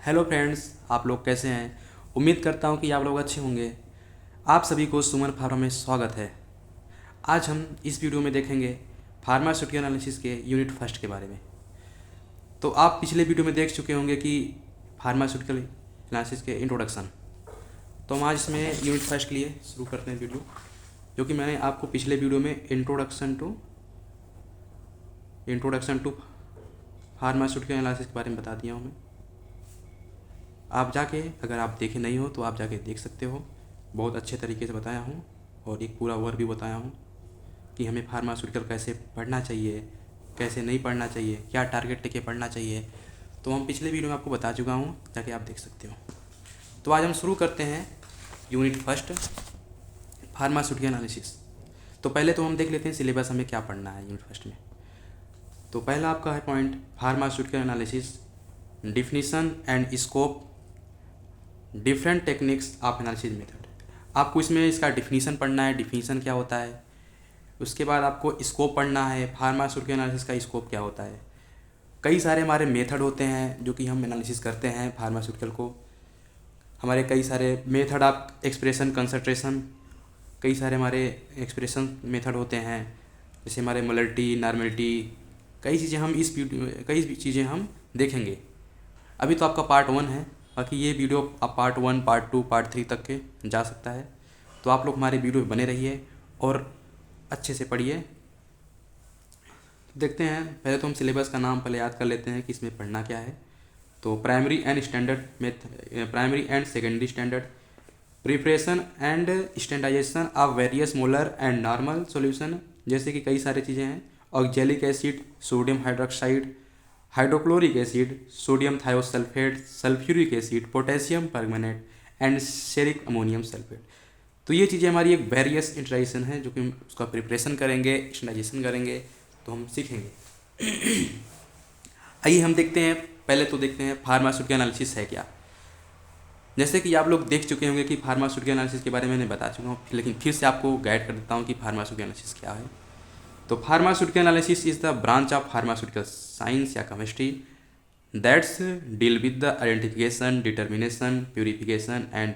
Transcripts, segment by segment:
Hello friends, आप लोग कैसे हैं। उम्मीद करता हूं कि आप लोग अच्छे होंगे। आप सभी को सुमन फार्मा में स्वागत है। आज हम इस वीडियो में देखेंगे फार्मास्यूटिकल एनालिसिस के यूनिट फर्स्ट के बारे में। तो आप पिछले वीडियो में देख चुके होंगे कि फार्मास्यूटिकल एनालिसिस के इंट्रोडक्शन। तो हम आज इसमें यूनिट फर्स्ट के लिए शुरू करते हैं वीडियो, जो कि मैंने आपको पिछले वीडियो में इंट्रोडक्शन टू फार्मास्यूटिकल एनालिसिस के बारे में बता दिया हूँ मैं। आप जाके, अगर आप देखे नहीं हो तो आप जाके देख सकते हो। बहुत अच्छे तरीके से बताया हूँ और एक पूरा ओवरव्यू बताया हूँ कि हमें फार्मास्यूटिकल कैसे पढ़ना चाहिए, कैसे नहीं पढ़ना चाहिए, क्या टारगेट लेके पढ़ना चाहिए। तो हम पिछले वीडियो में आपको बता चुका हूँ, जाके आप देख सकते हो। तो आज हम शुरू करते हैं यूनिट फर्स्ट, फार्मास्यूटिकल एनालिसिस। तो पहले तो हम देख लेते हैं सिलेबस, हमें क्या पढ़ना है यूनिट फर्स्ट में। तो पहला आपका है point pharmaceutical analysis, definition and scope, different techniques of analysis method. आपको इसमें इसका डिफिनीशन पढ़ना है, डिफिनीशन क्या होता है। उसके बाद आपको स्कोप पढ़ना है, फार्मास्यूटिकल एनालिसिस का स्कोप क्या होता है। कई सारे हमारे मेथड होते हैं जो कि हम एनालिसिस करते हैं फार्मास्यूटिकल को। हमारे कई सारे मेथड ऑफ एक्सप्रेशन कंसंट्रेशन, कई सारे हमारे एक्सप्रेशन मेथड होते हैं, जैसे हमारे मोलरिटी, नॉर्मलिटी, कई चीज़ें हम देखेंगे। अभी तो आपका पार्ट 1 है, बाकी ये वीडियो आप पार्ट 1, पार्ट 2, पार्ट 3 तक के जा सकता है। तो आप लोग हमारे वीडियो में बने रहिए और अच्छे से पढ़िए। देखते हैं, पहले तो हम सिलेबस का नाम पहले याद कर लेते हैं कि इसमें पढ़ना क्या है। तो primary and secondary standard, preparation and standardization of various molar and normal solution, जैसे कि कई सारी चीज़ें हैं। Oxalic acid, sodium hydroxide, hydrochloric acid, sodium thiosulphate, sulphuric acid, potassium permanganate and ceric ammonium sulphate. तो ये चीज़ें हमारी एक वेरियस इंट्राइजेशन है, जो कि हम उसका प्रिपरेशन करेंगे, स्टैंडर्डाइजेशन करेंगे, तो हम सीखेंगे। आइए हम देखते हैं, पहले तो देखते हैं फार्मास्यूटिकल एनालिसिस है क्या। जैसे कि आप लोग देख चुके होंगे कि फार्मास्यूटिकल एनालिसिस के बारे में मैंने बता चुका हूँ, लेकिन फिर से आपको गाइड कर देता हूँ कि फार्मास्यूटिकल एनालिसिस क्या है। तो pharmaceutical analysis is the branch of pharmaceutical science या chemistry that's deal with the identification, determination, purification and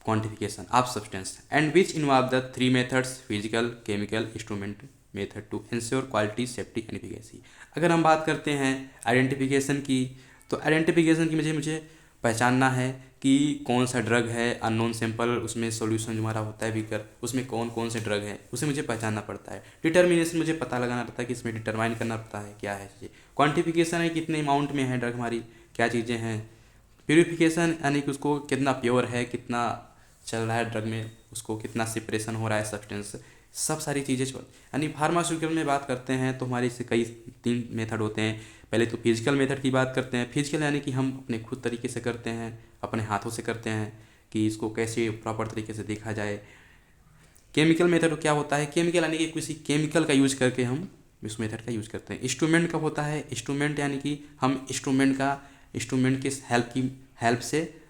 quantification of substance and which involve the 3 methods physical, chemical, instrument method to ensure quality, safety and efficacy. अगर हम बात करते हैं identification की, तो identification की मुझे पहचानना है कि कौन सा ड्रग है, अननोन सैंपल, उसमें सॉल्यूशन जो हमारा होता है बीकर, उसमें कौन कौन से ड्रग है, उसे मुझे पहचानना पड़ता है। डिटर्मिनेशन, मुझे पता लगाना पड़ता है कि इसमें डिटरमाइन करना पड़ता है क्या है चीज़ें। क्वांटिफिकेशन है, कितने अमाउंट में है ड्रग हमारी, क्या चीज़ें हैं। प्यूरिफिकेशन यानी कि उसको कितना प्योर है, कितना चल रहा है ड्रग में, उसको कितना सेपरेशन हो रहा है सब्सटेंस, सब सारी चीज़ें यानी फार्मास्यूटिकल में बात करते हैं तो हमारे इससे कई 3 मेथड होते हैं। पहले तो फिजिकल मेथड की बात करते हैं। फिजिकल यानी कि हम अपने खुद तरीके से करते हैं, अपने हाथों से करते हैं कि इसको कैसे प्रॉपर तरीके से देखा जाए। केमिकल मेथड क्या होता है, केमिकल यानी कि किसी केमिकल का यूज करके हम इस मेथड का यूज करते हैं। इंस्ट्रूमेंट कब होता है, इंस्ट्रूमेंट यानी कि हम इंस्ट्रूमेंट के हेल्प से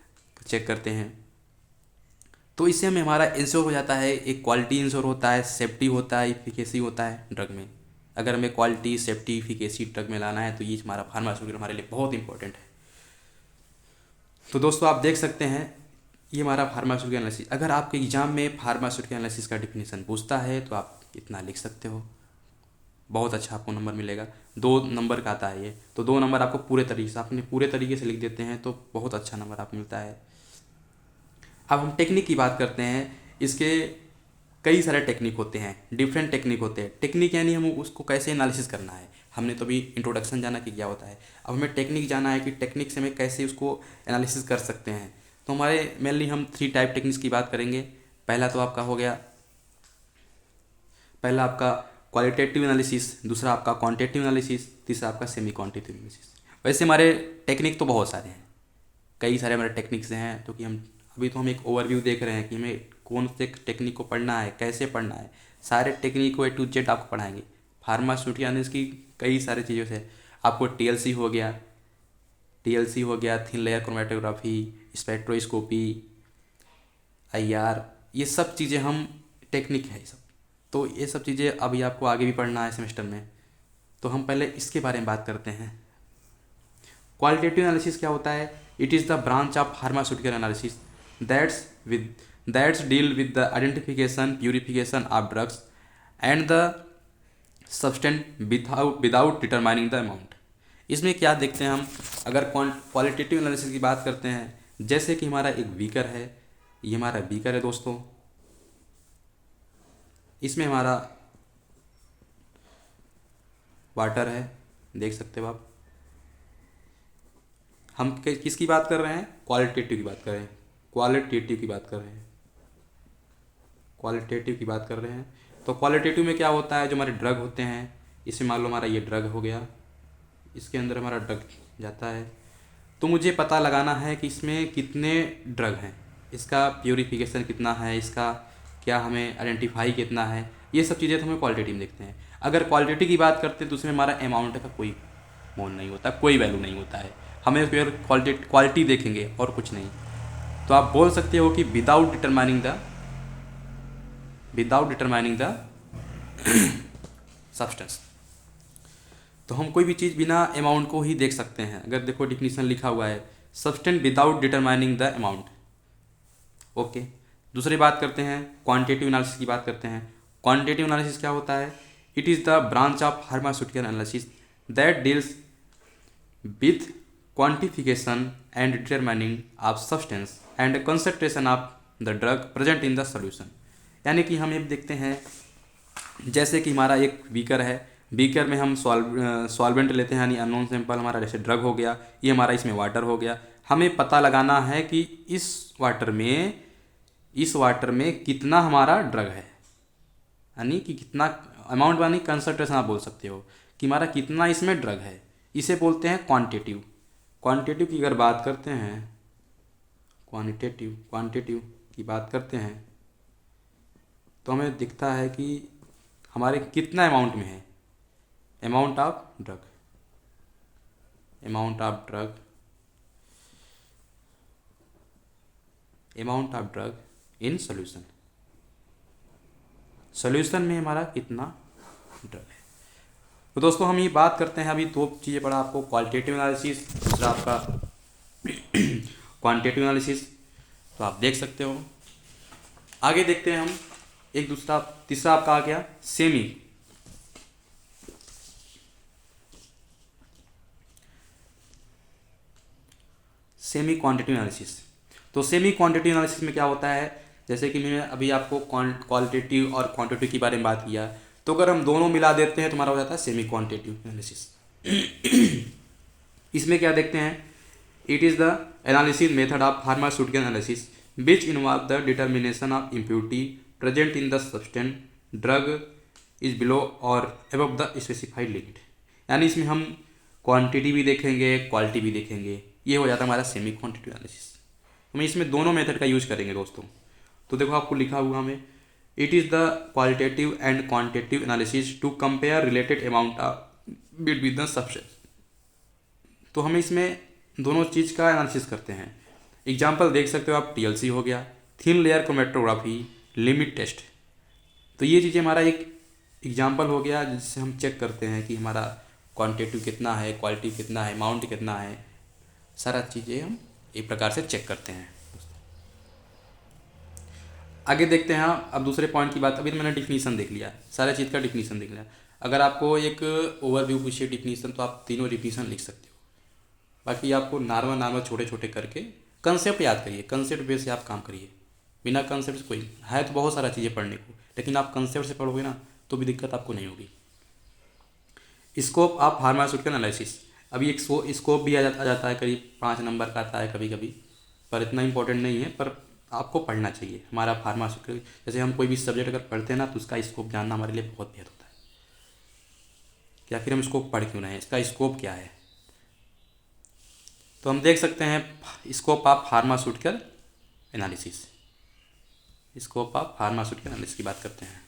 चेक करते हैं। तो इससे हमें हमारा इंश्योर हो जाता है, एक क्वालिटी इंश्योर होता है, सेफ्टी होता है, इफिकेसी होता है ड्रग में। अगर हमें क्वालिटी, सेफ्टी, इफिकेसी ड्रग में लाना है तो ये हमारा फार्मास्यूटिकल हमारे लिए बहुत इंपॉर्टेंट है। तो दोस्तों आप देख सकते हैं, ये हमारा फार्मास्यूटिकल एनालिसिस। अगर आपके एग्जाम में फार्मास्यूटिकल एनालिसिस का डिफिनीशन पूछता है तो आप इतना लिख सकते हो, बहुत अच्छा आपको नंबर मिलेगा। 2 नंबर का आता है ये, तो 2 नंबर आपको पूरे तरीके से, आपने पूरे तरीके से लिख देते हैं तो बहुत अच्छा नंबर आपको मिलता है। अब हम टेक्निक की बात करते हैं। इसके कई सारे टेक्निक होते हैं, डिफरेंट टेक्निक होते हैं। टेक्निक यानी हम उसको कैसे एनालिसिस करना है। हमने तो अभी इंट्रोडक्शन जाना कि क्या होता है, अब हमें टेक्निक जाना है कि टेक्निक से हमें कैसे उसको एनालिसिस कर सकते हैं। तो हमारे मेनली हम 3 टाइप टेक्निक्स की बात करेंगे। पहला तो आपका हो गया, पहला आपका क्वालिटेटिव एनालिसिस, दूसरा आपका क्वांटिटेटिव एनालिसिस, तीसरा आपका सेमी क्वांटिटेटिव एनालिसिस। वैसे हमारे टेक्निक तो बहुत सारे हैं, कई सारे हमारे टेक्निक्स हैं, तो कि हम अभी तो हम एक ओवरव्यू देख रहे हैं कि हमें कौन से टेक्निक को पढ़ना है, कैसे पढ़ना है। सारे टेक्निक को A to Z आपको पढ़ाएंगे। फार्मास्यूटिकल यानी इसकी कई सारी चीज़ों से आपको टीएलसी हो गया, thin layer chromatography, spectroscopy, IR, ये सब चीज़ें हम टेक्निक है ये सब। तो ये सब चीज़ें अभी आपको आगे भी पढ़ना है सेमेस्टर में, तो हम पहले इसके बारे में बात करते हैं। क्वालिटेटिव एनालिसिस क्या होता है? It is the branch of pharmaceutical analysis that's deal with the identification purification of drugs and the substance without determining the amount. इसमें क्या देखते हैं हम, अगर क्वालिटेटिव एनालिसिस की बात करते हैं, जैसे कि हमारा एक बीकर है, ये हमारा बीकर है दोस्तों, इसमें हमारा वाटर है, देख सकते हो आप। हम किसकी बात कर रहे हैं? क्वालिटेटिव की बात कर रहे हैं, क्वालिटेटिव की बात कर रहे हैं, क्वालिटेटिव की बात कर रहे हैं। तो क्वालिटेटिव में क्या होता है, जो हमारे ड्रग होते हैं, इसमें मान लो हमारा ये ड्रग हो गया, इसके अंदर हमारा ड्रग जाता है, तो मुझे पता लगाना है कि इसमें कितने ड्रग हैं, इसका प्यूरिफिकेशन कितना है, इसका क्या हमें आइडेंटिफाई कितना है, ये सब चीज़ें तो हमें क्वालिटेटिव में देखते हैं। अगर क्वालिटी की बात करते हैं तो उसमें हमारा अमाउंट का कोई मोल नहीं होता, कोई वैल्यू नहीं होता है, हमें फिर क्वालिटी देखेंगे और कुछ नहीं। तो आप बोल सकते हो कि विदाउट डिटरमाइनिंग द सब्सटेंस। तो हम कोई भी चीज़ बिना अमाउंट को ही देख सकते हैं। अगर देखो डिफिनीशन लिखा हुआ है, substance without determining the amount. Okay, दूसरी बात करते हैं, क्वांटिटेटिव एनालिसिस की बात करते हैं। क्वांटिटेटिव एनालिसिस क्या होता है? It is the branch of pharmaceutical analysis that deals with quantification and determining of substance and concentration of the drug present in the solution. यानी कि हम ये देखते हैं, जैसे कि हमारा एक बीकर है, बीकर में हम सॉल्वेंट लेते हैं, यानी अननोन सैंपल हमारा जैसे ड्रग हो गया, ये हमारा इसमें वाटर हो गया। हमें पता लगाना है कि इस वाटर में कितना हमारा ड्रग है, यानी कि कितना अमाउंट, यानी कंसंट्रेशन आप बोल सकते हो कि हमारा कितना इसमें ड्रग है, इसे बोलते हैं क्वांटिटेटिव। क्वांटिटेटिव की अगर बात करते हैं, क्वांटिटेटिव की बात करते हैं तो हमें दिखता है कि हमारे कितना अमाउंट में है, amount of drug in solution में हमारा कितना ड्रग है। तो दोस्तों हम ये बात करते हैं, अभी दो चीज़ें पढ़ा आपको, क्वालिटेटिव एनालिसिस, दूसरा आपका क्वांटिटेटिव एनालिसिस। तो आप देख सकते हो, आगे देखते हैं हम एक दूसरा, तीसरा आपका आ गया सेमी क्वांटिटेटिव एनालिसिस। तो सेमी क्वांटिटेटिव एनालिसिस में क्या होता है, जैसे कि मैंने अभी आपको क्वालिटेटिव और क्वांटिटेटिव के बारे में बात किया, तो अगर हम दोनों मिला देते हैं तो हमारा हो जाता है सेमी क्वांटिटेटिव एनालिसिस। इसमें क्या देखते हैं, it is the analysis method of pharmaceutical analysis which involve the determination of impurity present in the substance drug is below और अबव द स्पेसिफाइड लिमिट। यानी इसमें हम क्वांटिटी भी देखेंगे, क्वालिटी भी देखेंगे, ये हो जाता है हमारा सेमी क्वांटिटेटिव एनालिसिस। हम इसमें दोनों मेथड का यूज करेंगे दोस्तों। तो देखो आपको लिखा हुआ हमें, it is the qualitative and quantitative analysis to compare related amount between the substance. तो हम इसमें दोनों चीज़ का एनालिसिस करते हैं। एग्जाम्पल देख सकते हो आप, TLC हो गया, thin layer chromatography, limit test. तो ये चीज़ें हमारा एक एग्जाम्पल हो गया जिससे हम चेक करते हैं कि हमारा क्वांटिटेटिव कितना है, क्वालिटी कितना है, अमाउंट कितना है, सारा चीज़ें हम एक प्रकार से चेक करते हैं। आगे देखते हैं, अब दूसरे पॉइंट की बात, अभी तो मैंने डिफिनीशन देख लिया, सारे चीज़ का डिफिनीशन देख लिया। अगर आपको एक ओवरव्यू पूछिए डिफिनीशन, तो आप तीनों डिफिनीशन लिख सकते हो। बाकी आपको नॉर्मल छोटे छोटे करके कंसेप्ट याद करिए, कंसेप्ट बेस से आप काम करिए। बिना कंसेप्ट से कोई है तो बहुत सारा चीज़ें पढ़ने को, लेकिन आप कंसेप्ट से पढ़ोगे ना तो भी दिक्कत आपको नहीं होगी। स्कोप ऑफ फार्मास्यूटिकल एनालिसिस, अभी एक स्कोप भी आ जाता है, करीब 5 नंबर का आता है कभी कभी, पर इतना इंपॉर्टेंट नहीं है, पर आपको पढ़ना चाहिए। हमारा फार्मास्यूटिकल, जैसे हम कोई भी सब्जेक्ट अगर पढ़ते हैं ना, तो उसका स्कोप जानना हमारे लिए बहुत बेहतर होता है कि आखिर हम स्कोप पढ़ क्यों रहे हैं, इसका स्कोप क्या है। तो हम देख सकते हैं scope of pharmaceutical analysis, scope of pharmaceutical analysis की बात करते हैं।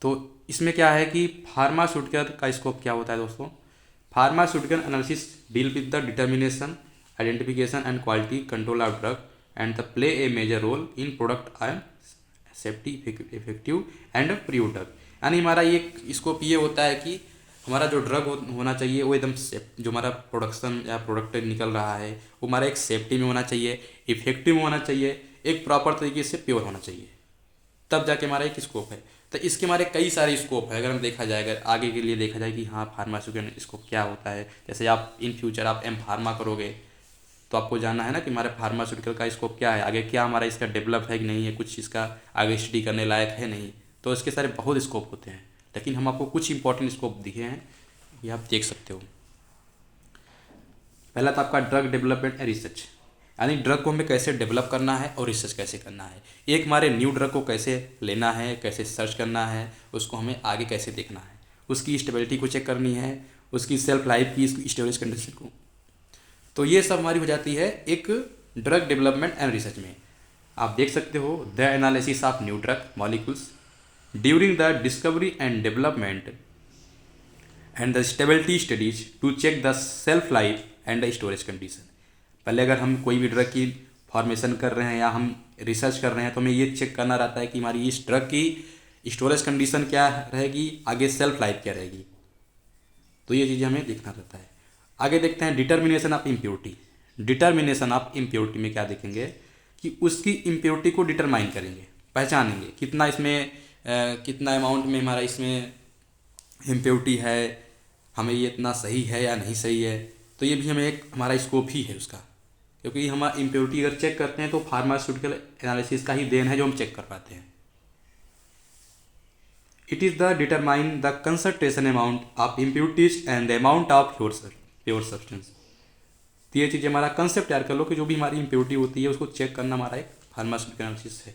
तो इसमें क्या है कि फार्मास्यूटिकल का स्कोप क्या होता है दोस्तों। Pharmaceutical analysis deal with the determination, identification and quality control of drug and the play a major role in product and safety, effective and pure drug. यानी हमारा ये स्कोप ये होता है कि हमारा जो ड्रग होना चाहिए वो एकदम सेफ, जो हमारा प्रोडक्शन या प्रोडक्ट निकल रहा है वो हमारा एक सेफ्टी में होना चाहिए, इफेक्टिव में होना चाहिए, एक प्रॉपर तरीके से प्योर होना चाहिए, तब जाके हमारा एक स्कोप है। तो इसके हमारे कई सारे स्कोप है। अगर हम देखा जाए, अगर आगे के लिए देखा जाए कि हाँ फार्मास्यूटिकल स्कोप क्या होता है, जैसे आप इन फ्यूचर आप एम फार्मा करोगे तो आपको जानना है ना कि हमारे फार्मास्यूटिकल का स्कोप क्या है, आगे क्या हमारा इसका डेवलप है कि नहीं है, कुछ इसका आगे स्टडी करने लायक है नहीं। तो इसके सारे बहुत स्कोप होते हैं, लेकिन हम आपको कुछ इंपॉर्टेंट स्कोप दिखे हैं, ये आप देख सकते हो। पहला था आपका ड्रग डेवलपमेंट एंड रिसर्च, यानी ड्रग को हमें कैसे डेवलप करना है और रिसर्च कैसे करना है। एक हमारे न्यू ड्रग को कैसे लेना है, कैसे सर्च करना है, उसको हमें आगे कैसे देखना है, उसकी स्टेबिलिटी को चेक करनी है, उसकी सेल्फ लाइफ की स्टोरेज कंडीशन को। तो ये सब हमारी हो जाती है एक ड्रग डेवलपमेंट एंड रिसर्च में। आप देख सकते हो the analysis of new drug molecules during the discovery and development and the stability studies to check the self life and the storage condition. पहले अगर हम कोई भी ड्रग की फॉर्मेशन कर रहे हैं या हम रिसर्च कर रहे हैं तो हमें ये चेक करना रहता है कि हमारी इस ड्रग की स्टोरेज कंडीशन क्या रहेगी, आगे सेल्फ लाइफ क्या रहेगी। तो ये चीज़ें हमें देखना रहता है। आगे देखते हैं determination of impurity. Determination of impurity में क्या देखेंगे कि उसकी इम्प्योरिटी को डिटरमाइन करेंगे, पहचानेंगे कितना इसमें कितना अमाउंट में हमारा इसमें इम्प्योरिटी है, हमें ये इतना सही है या नहीं सही है। तो ये भी हमें एक हमारा स्कोप ही है उसका, क्योंकि हम इम्प्योरिटी अगर चेक करते हैं तो फार्मास्यूटिकल एनालिसिस का ही देन है जो हम चेक कर पाते हैं। It is the determine the concentration amount of impurities and the amount of pure substance. तो ये चीज़ हमारा कंसेप्ट तैयार कर लो कि जो भी हमारी इम्प्योरिटी होती है उसको चेक करना हमारा एक फार्मास्यूटिकल एनालिसिस है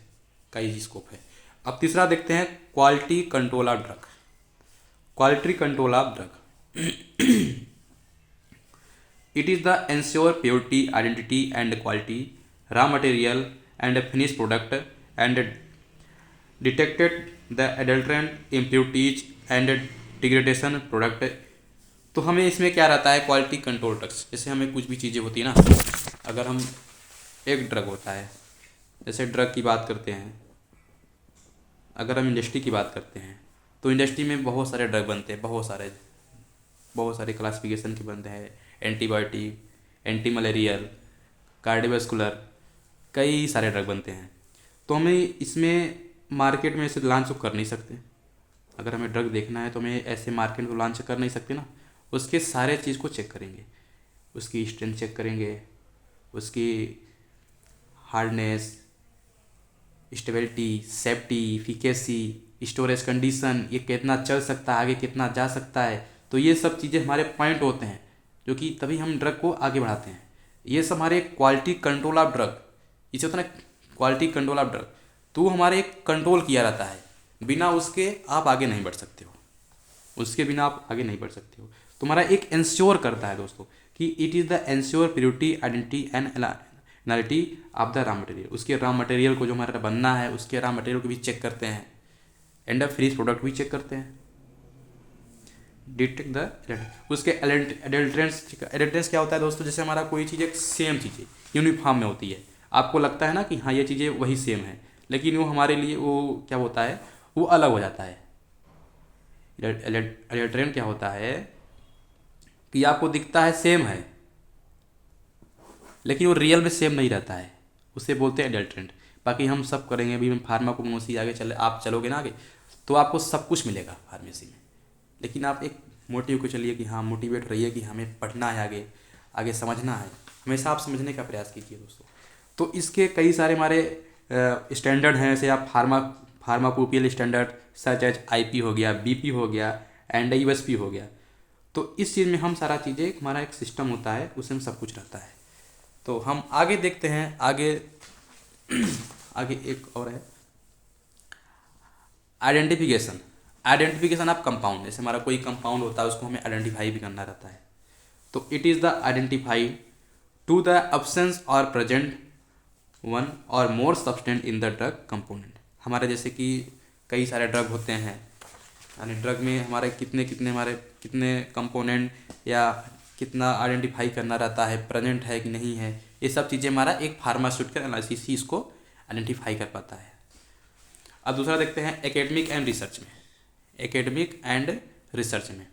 का ही स्कोप है। अब तीसरा देखते हैं quality control of drug. Quality control of drug it is the ensure purity, identity and quality, raw material and finished product and detected the adulterant, impurities and degradation product। तो हमें इसमें क्या रहता है क्वालिटी कंट्रोल ड्रग्स। जैसे हमें कुछ भी चीज़ें होती है ना, अगर हम एक ड्रग होता है, जैसे ड्रग की बात करते हैं, अगर हम इंडस्ट्री की बात करते हैं तो इंडस्ट्री में बहुत सारे ड्रग बनते हैं, बहुत सारे क्लासिफिकेशन के बनते हैं, एंटीबायोटिक, एंटी मलेरियल, कार्डियोवैस्कुलर, कई सारे ड्रग बनते हैं। तो हमें इसमें मार्केट में ऐसे लॉन्च कर नहीं सकते। अगर हमें ड्रग देखना है तो हमें ऐसे मार्केट में लॉन्च कर नहीं सकते ना, उसके सारे चीज़ को चेक करेंगे, उसकी स्ट्रेंथ चेक करेंगे, उसकी hardness, stability, safety, efficacy, storage condition, ये कितना चल सकता है, आगे कितना जा सकता है। तो ये सब चीज़ें हमारे पॉइंट होते हैं जो कि तभी हम ड्रग को आगे बढ़ाते हैं। ये सब हमारे क्वालिटी कंट्रोल ऑफ ड्रग, इसे होता है ना क्वालिटी कंट्रोल ऑफ ड्रग। तो हमारे कंट्रोल किया रहता है, बिना उसके आप आगे नहीं बढ़ सकते हो, उसके बिना आप आगे नहीं बढ़ सकते हो। तो हमारा एक इंश्योर करता है दोस्तों कि it is the ensure purity, identity and quality of the raw material. उसके रॉ मटेरियल को जो हमारा बनना है उसके रॉ मटेरियल को भी चेक करते हैं, एंड द फिनिश प्रोडक्ट भी चेक करते हैं, डिटेक्ट द उसके एडल्ट्रेंट्स क्या होता है दोस्तों। जैसे हमारा कोई चीज़ एक सेम चीज़ है, यूनिफॉर्म में होती है, आपको लगता है ना कि हाँ ये चीज़ें वही सेम है, लेकिन वो हमारे लिए वो क्या होता है, वो अलग हो जाता है। एडल्ट्रेंट क्या होता है कि आपको दिखता है सेम है लेकिन वो रियल में सेम नहीं रहता है, उसे बोलते हैं एडल्ट्रेंट। बाकी हम सब करेंगे, अभी हम फार्माकोग्नोसी आगे आप चलोगे ना आगे तो आपको सब कुछ मिलेगा फार्मेसी में, लेकिन आप एक मोटिव को चलिए कि हाँ मोटिवेट रहिए कि हमें पढ़ना है, आगे आगे समझना है, हमेशा आप समझने का प्रयास कीजिए दोस्तों। तो इसके कई सारे हमारे स्टैंडर्ड हैं, जैसे आप pharmacopoeial standard such as IP हो गया, बीपी हो गया एंड यूएसपी हो गया। तो इस चीज़ में हम सारा चीज़ें हमारा एक सिस्टम होता है, उसमें सब कुछ रहता है। तो हम आगे देखते हैं, आगे एक और है आइडेंटिफिकेशन। आइडेंटिफिकेशन ऑफ कंपाउंड, जैसे हमारा कोई कंपाउंड होता है उसको हमें आइडेंटिफाई भी करना रहता है। तो it is the identified to the absence or present one or more substance in the drug component. हमारे जैसे कि कई सारे ड्रग होते हैं, यानी ड्रग में हमारे कितने कंपोनेंट या कितना आइडेंटिफाई करना रहता है, प्रेजेंट है कि नहीं है, ये सब चीज़ें हमारा एक फार्मास्यूटिकल एनालिसिस ही इसको आइडेंटिफाई कर पाता है। अब दूसरा देखते हैं एकेडमिक एंड रिसर्च में। एकेडमिक एंड रिसर्च में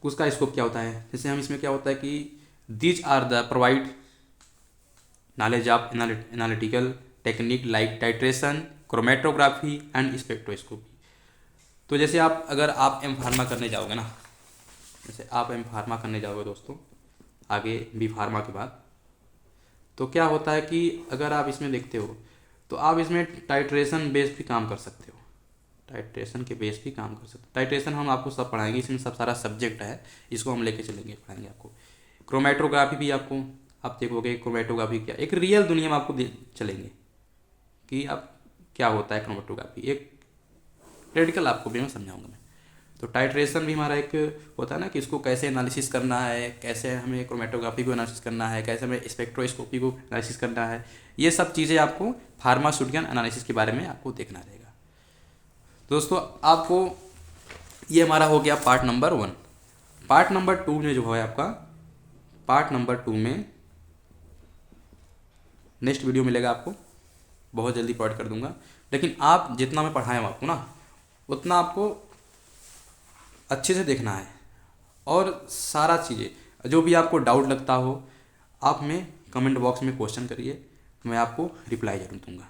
उसका स्कोप क्या होता है, जैसे हम इसमें क्या होता है कि these are the provide knowledge of analytical technique like titration, chromatography and spectroscopy. तो जैसे अगर आप एम फार्मा करने जाओगे ना, जैसे आप एम फार्मा करने जाओगे दोस्तों आगे बी फार्मा के बाद, तो क्या होता है कि अगर आप इसमें देखते हो तो आप इसमें टाइट्रेशन बेस भी काम कर सकते हो, टाइट्रेशन के बेस भी काम कर सकते हो। टाइट्रेशन हम आपको सब पढ़ाएंगे, इसमें सब सारा सब्जेक्ट है, इसको हम लेके चलेंगे, पढ़ाएंगे आपको। क्रोमेटोग्राफी भी आपको, आप देखोगे क्रोमेटोग्राफी क्या, एक रियल दुनिया में आपको चलेंगे कि आप क्या होता है क्रोमेटोग्राफी, एक प्रैक्टिकल आपको भी मैं समझाऊंगा मैं। तो टाइट्रेशन भी हमारा एक होता है ना कि इसको कैसे एनालिसिस करना है, कैसे हमें क्रोमेटोग्राफी को एनालिसिस करना है, कैसे हमें स्पेक्ट्रोस्कोपी को एनालिसिस करना है, ये सब चीज़ें आपको फार्मास्यूटिकल एनालिसिस के बारे में आपको देखना रहेगा। दोस्तों आपको ये हमारा हो गया पार्ट नंबर 1। पार्ट नंबर 2 में जो है आपका, पार्ट नंबर 2 में नेक्स्ट वीडियो मिलेगा आपको, बहुत जल्दी प्रोवाइड कर दूंगा। लेकिन आप जितना मैं पढ़ाया हूँ आपको ना, उतना आपको अच्छे से देखना है, और सारा चीज़ें जो भी आपको डाउट लगता हो आप हमें कमेंट बॉक्स में क्वेश्चन करिए, मैं आपको रिप्लाई जरूर दूंगा।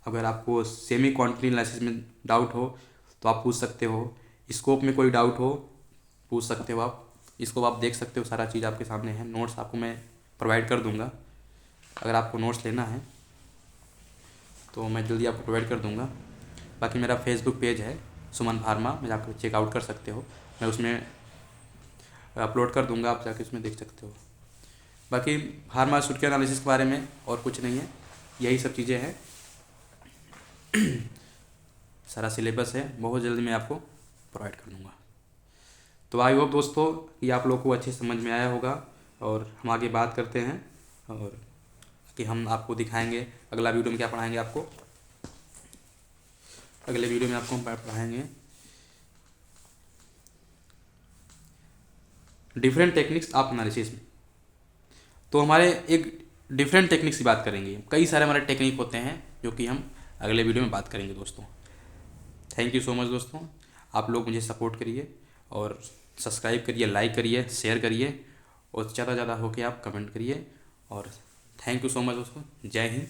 अगर आपको सेमी क्वांटिटी एनालिसिस में डाउट हो तो आप पूछ सकते हो, स्कोप में कोई डाउट हो पूछ सकते हो आप, इसको आप देख सकते हो, सारा चीज़ आपके सामने है। नोट्स आपको मैं प्रोवाइड कर दूंगा, अगर आपको नोट्स लेना है तो मैं जल्दी आपको प्रोवाइड कर दूंगा। बाकी मेरा फेसबुक पेज है सुमन फार्मा, मैं जाकर चेकआउट कर सकते हो, मैं उसमें अपलोड कर दूंगा, आप जाके उसमें देख सकते हो। बाकी फार्मास्यूटिकल एनालिसिस के बारे में और कुछ नहीं है, यही सब चीज़ें हैं। सारा सिलेबस है, बहुत जल्दी मैं आपको प्रोवाइड कर दूंगा। तो आई होप दोस्तों कि आप लोग को अच्छे समझ में आया होगा, और हम आगे बात करते हैं, और कि हम आपको दिखाएंगे अगला वीडियो में क्या पढ़ाएंगे आपको। अगले वीडियो में आपको हम पढ़ाएंगे डिफरेंट टेक्निक्स ऑफ एनालिसिस में। तो हमारे एक डिफरेंट टेक्निक्स की बात करेंगे, कई सारे हमारे टेक्निक होते हैं जो कि हम अगले वीडियो में बात करेंगे दोस्तों। थैंक यू सो मच दोस्तों, आप लोग मुझे सपोर्ट करिए और सब्सक्राइब करिए, लाइक करिए, शेयर करिए, और ज़्यादा ज़्यादा होके आप कमेंट करिए। और थैंक यू सो मच दोस्तों, जय हिंद।